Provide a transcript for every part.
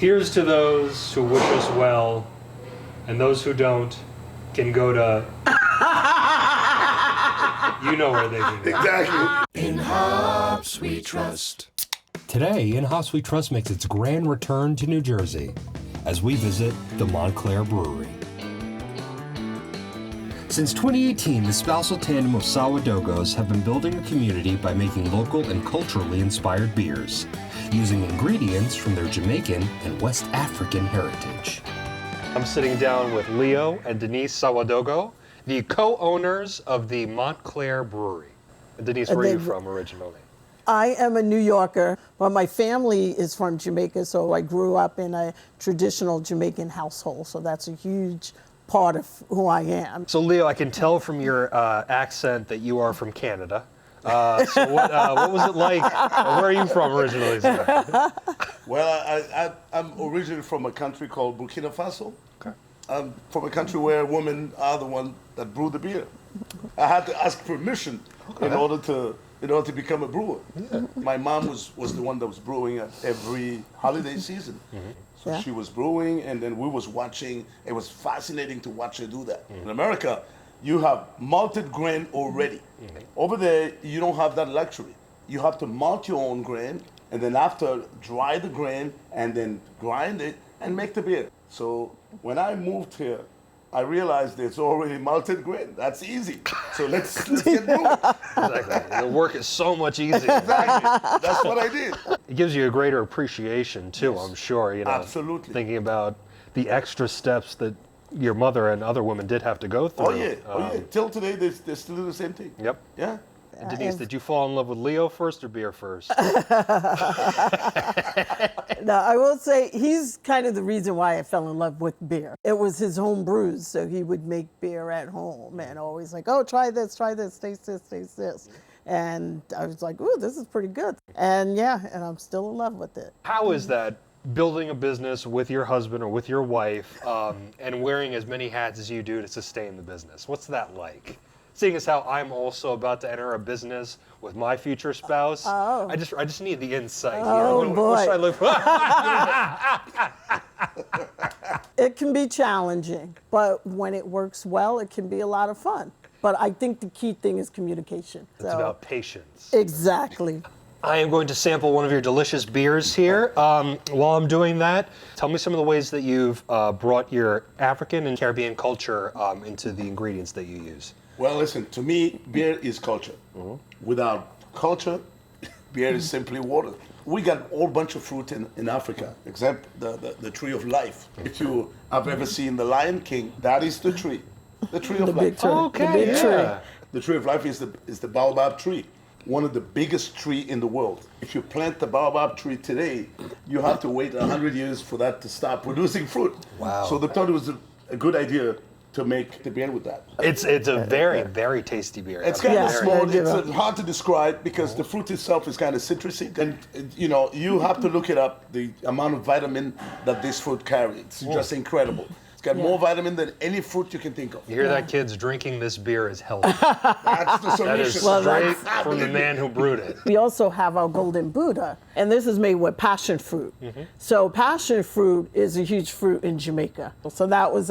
Here's to those who wish us well, and those who don't can go to... You know where they can go. Exactly. In hops we trust. Today, In Hops We Trust makes its grand return to New Jersey as we visit the Montclair Brewery. Since 2018, the spousal tandem of Sawadogos have been building a community by making local and culturally inspired beers, using ingredients from their Jamaican and West African heritage. I'm sitting down with Leo and Denise Sawadogo, the co-owners of the Montclair Brewery. And Denise, where are you from originally? I am a New Yorker, but my family is from Jamaica, so I grew up in a traditional Jamaican household, so that's a huge part of who I am. So Leo, I can tell from your accent that you are from Canada. So what was it like? Where are you from originally? Well, I'm originally from a country called Burkina Faso. Okay. I'm from a country where women are the one that brew the beer. I had to ask permission in order to become a brewer. Yeah. My mom was the one that was brewing at every holiday season. Mm-hmm. So she was brewing, and then we was watching. It was fascinating to watch her do that. Mm-hmm. In America, you have malted grain already. Mm-hmm. Over there, you don't have that luxury. You have to malt your own grain, and then after, dry the grain, and then grind it, and make the beer. So when I moved here, I realized it's already malted grain. That's easy. So let's get moving. Exactly. The work is so much easier. Exactly. That's what I did. It gives you a greater appreciation too, yes. I'm sure. You know, absolutely. Thinking about the extra steps that your mother and other women did have to go through. Oh yeah. Till today, they still do the same thing. Yep. Yeah. And Denise, did you fall in love with Leo first or beer first? No, I will say he's kind of the reason why I fell in love with beer. It was his home brews, so he would make beer at home and always like, oh, try this, taste this. And I was like, ooh, this is pretty good. And yeah, and I'm still in love with it. How is that, building a business with your husband or with your wife and wearing as many hats as you do to sustain the business? What's that like? Seeing as how I'm also about to enter a business with my future spouse, I just need the insight here. Boy. What should I look? It can be challenging, but when it works well, it can be a lot of fun. But I think the key thing is communication. It's about patience. Exactly. I am going to sample one of your delicious beers here. While I'm doing that, tell me some of the ways that you've brought your African and Caribbean culture into the ingredients that you use. Well, listen, to me, beer is culture. Mm-hmm. Without culture, beer is simply water. We got a whole bunch of fruit in Africa, except the tree of life. If you have ever seen The Lion King, that is the tree of life. Big tree. Okay, the big tree. The tree of life is the baobab tree, one of the biggest tree in the world. If you plant the baobab tree today, you have to wait 100 years for that to start producing fruit. Wow. So they thought it was a good idea to make the beer with that. It's a very, very tasty beer. It's kind of small. It's hard to describe because the fruit itself is kind of citrusy. And, you have to look it up, the amount of vitamin that this fruit carries. It's just incredible. It's got more vitamin than any fruit you can think of. You hear that, kids? Drinking this beer is healthy. That's the solution. That is straight from the man who brewed it. We also have our golden Buddha, and this is made with passion fruit. Mm-hmm. So passion fruit is a huge fruit in Jamaica. So that was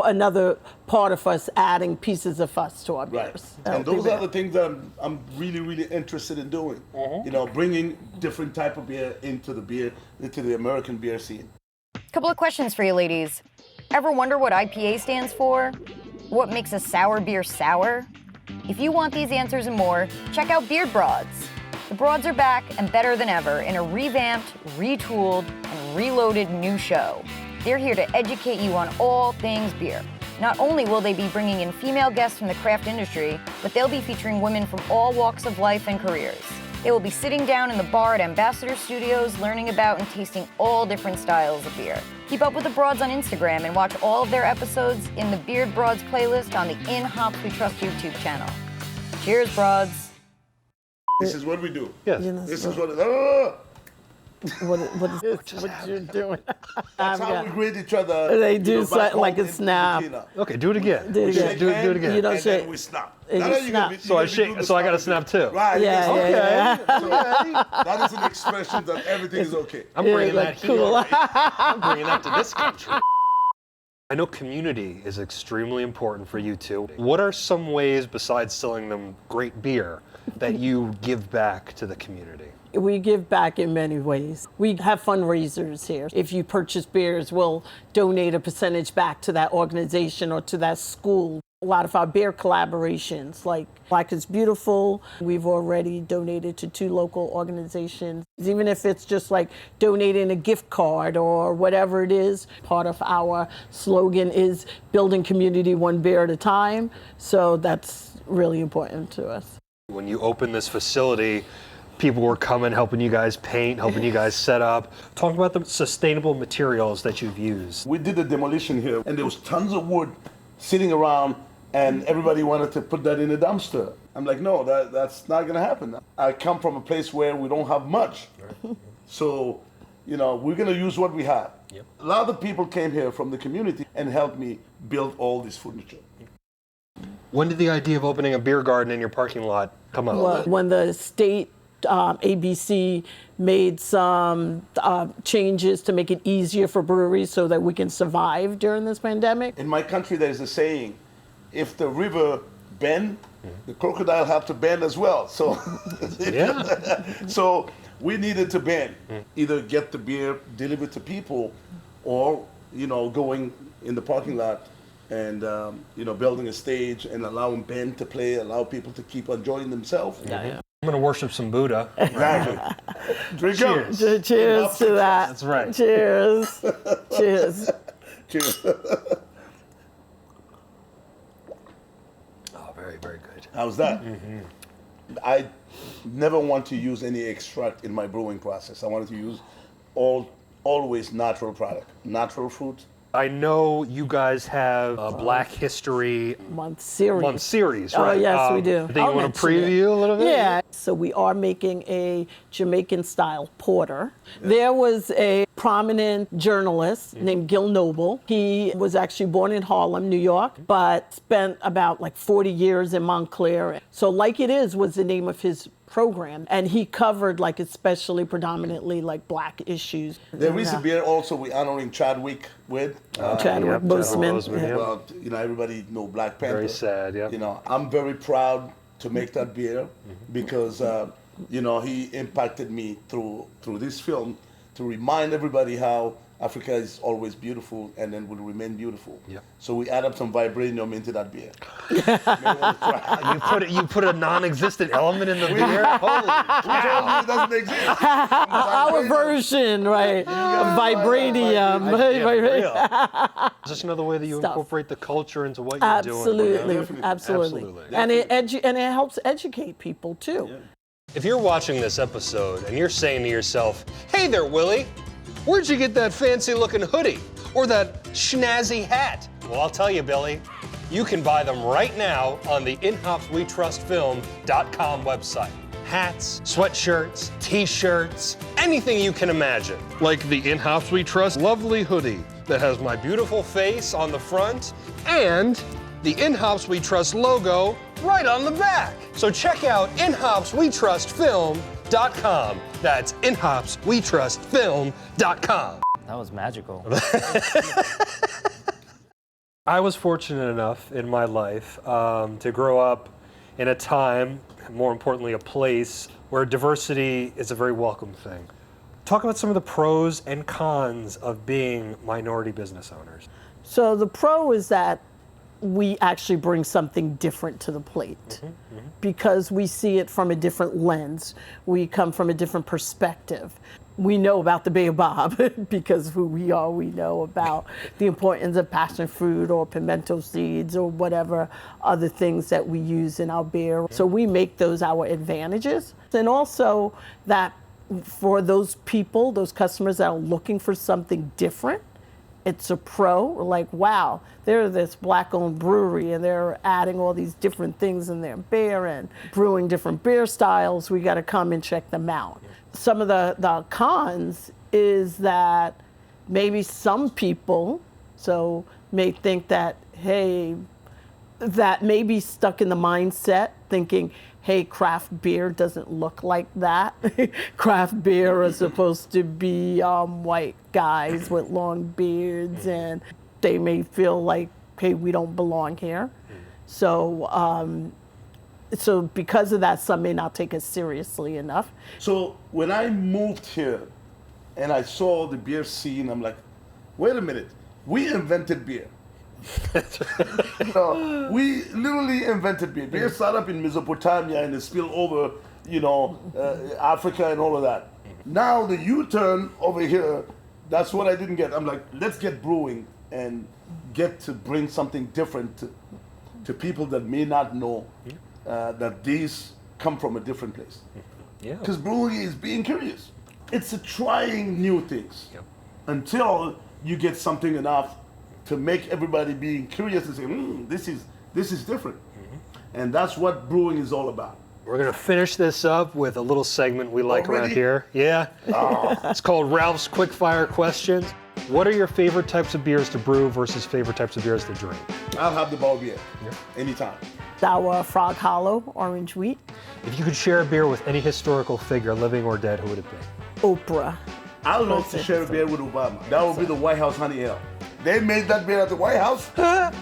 another part of us adding pieces of us to our beers. Right. And those are the things that I'm really, really interested in doing. Mm-hmm. Bringing different type of beer into the American beer scene. Couple of questions for you ladies. Ever wonder what IPA stands for? What makes a sour beer sour? If you want these answers and more, check out Beard Broads. The Broads are back and better than ever in a revamped, retooled, and reloaded new show. They're here to educate you on all things beer. Not only will they be bringing in female guests from the craft industry, but they'll be featuring women from all walks of life and careers. They will be sitting down in the bar at Ambassador Studios, learning about and tasting all different styles of beer. Keep up with the Broads on Instagram and watch all of their episodes in the Beard Broads playlist on the In Hops We Trust YouTube channel. Cheers, Broads. This is what we do. Yes. This is what. what you're doing? That's how we greet each other. They you do know, back something like home a in snap. Burkina. Okay, do it again. Do it We again. shake Do hands, it again. You don't and shake- then we snap. and Now you that you're gonna snap. be- So I you're gonna shake. do the So I got to snapping snap too. Right. Yeah, you yeah, got to- That is an expression that everything is okay. I'm bringing Yeah, that like, here. cool. I'm bringing that to this country. I know community is extremely important for you too. What are some ways, besides selling them great beer, that you give back to the community? We give back in many ways. We have fundraisers here. If you purchase beers, we'll donate a percentage back to that organization or to that school. A lot of our beer collaborations, like Black is Beautiful, we've already donated to 2 local organizations. Even if it's just like donating a gift card or whatever it is, part of our slogan is building community one beer at a time. So that's really important to us. When you opened this facility, people were coming, helping you guys paint, helping you guys set up. Talk about the sustainable materials that you've used. We did a demolition here, and there was tons of wood sitting around, and everybody wanted to put that in a dumpster. I'm like, no, that's not gonna happen. I come from a place where we don't have much. So, you know, we're gonna use what we have. Yep. A lot of people came here from the community and helped me build all this furniture. When did the idea of opening a beer garden in your parking lot come up? Well, when the state ABC made some changes to make it easier for breweries so that we can survive during this pandemic. In my country, there's a saying, if the river bend, the crocodile have to bend as well. So, Yeah. so we needed to bend, either get the beer delivered to people, or going in the parking lot and building a stage and allowing band to play, allow people to keep enjoying themselves. Yeah. I'm going to worship some Buddha. Exactly. Drink up. Cheers. Cheers to that. That's right. Cheers. Cheers. Cheers. Oh, very, very good. How's that? I never want to use any extract in my brewing process. I wanted to use always natural product, natural fruit. I know you guys have a Black History Month series. right? Oh, yes, we do. I think you I'll want to mention it. preview a little bit? Yeah. So we are making a Jamaican-style porter. There was a prominent journalist named Gilmour. He was actually born in Harlem, New York, but spent about 40 years in Montclair. So Like It Is was the name of his program, and he covered especially predominantly Black issues. There is a beer also we're honoring Chadwick with. Chadwick Yep, Boseman. Boseman, Yeah. yep. Well, everybody know Black Panther. Very sad, yeah. I'm very proud to make that beer because, he impacted me through this film to remind everybody how Africa is always beautiful and then will remain beautiful. Yep. So we added some vibranium into that beer. You put a non-existent element in the beer? Holy cow. It doesn't exist. Our version, right? Of vibranium. Real. Is this another way that you Stuff. incorporate the culture into what you're doing? Absolutely, Definitely. absolutely. Absolutely. And it helps educate people too. If you're watching this episode and you're saying to yourself, hey there, Willie, where'd you get that fancy looking hoodie or that schnazzy hat? Well, I'll tell you, Billy, you can buy them right now on the InHopsWeTrustFilm.com website. Hats, sweatshirts, t-shirts, anything you can imagine. Like the In Hops We Trust lovely hoodie that has my beautiful face on the front and the In Hops We Trust logo right on the back. So check out InHopsWeTrustFilm.com. That's InHopsWeTrustFilm.com. That was magical. I was fortunate enough in my life to grow up in a time, more importantly, a place where diversity is a very welcome thing. Talk about some of the pros and cons of being minority business owners. So the pro is that we actually bring something different to the plate because we see it from a different lens. We come from a different perspective. We know about the baobab because who we are, we know about the importance of passion fruit or pimento seeds or whatever other things that we use in our beer. So we make those our advantages. And also that for those people, those customers that are looking for something different, it's a pro. We're like, wow, they're this black-owned brewery and they're adding all these different things in their beer and brewing different beer styles. We got to come and check them out. Some of the cons is that maybe some people may think that, hey, that may be stuck in the mindset thinking, hey, craft beer doesn't look like that. Craft beer is supposed to be white guys with long beards, and they may feel like, hey, we don't belong here. So, so because of that, some may not take us seriously enough. So when I moved here and I saw the beer scene, I'm like, wait a minute, we invented beer. We literally invented beer. Beer started up in Mesopotamia and it spilled over, Africa and all of that. Now the U-turn over here, that's what I didn't get. I'm like, let's get brewing and get to bring something different to people that may not know that these come from a different place. Because brewing is being curious. It's trying new things until you get something enough to make everybody being curious and say, this is different. And that's what brewing is all about. We're going to finish this up with a little segment we like around here. Yeah. It's called Ralph's Quickfire Questions. What are your favorite types of beers to brew versus favorite types of beers to drink? I'll have the ball beer anytime. Our Frog Hollow Orange Wheat. If you could share a beer with any historical figure, living or dead, who would it be? Oprah. I would love to share a beer with Obama. That would be the White House Honey Ale. They made that beer at the White House.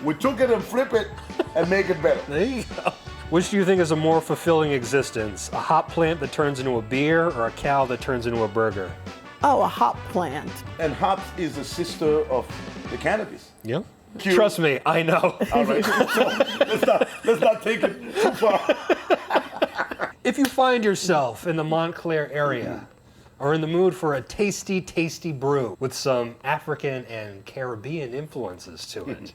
We took it and flip it and make it better. There you go. Which do you think is a more fulfilling existence? A hop plant that turns into a beer or a cow that turns into a burger? Oh, a hop plant. And hops is the sister of the cannabis. Yeah. Cute. Trust me, I know. All right. So let's not take it too far. If you find yourself in the Montclair area or in the mood for a tasty, tasty brew with some African and Caribbean influences to it,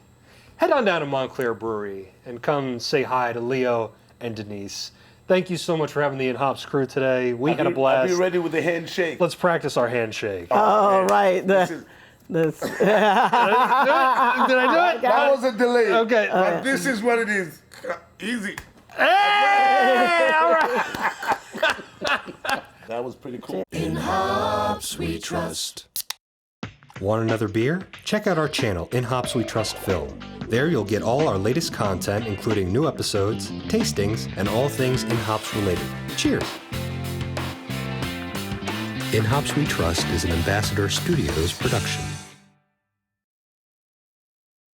head on down to Montclair Brewery and come say hi to Leo and Denise. Thank you so much for having the In Hops crew today. We had a blast. I'll be ready with the handshake. Let's practice our handshake. Oh, right. This. Did I do it? That was a delay. Okay. But this is what it is. Easy. Hey! All right. That was pretty cool. In Hops We Trust. Want another beer? Check out our channel, In Hops We Trust Film. There you'll get all our latest content, including new episodes, tastings, and all things In Hops related. Cheers! In Hops We Trust is an Ambassador Studios production.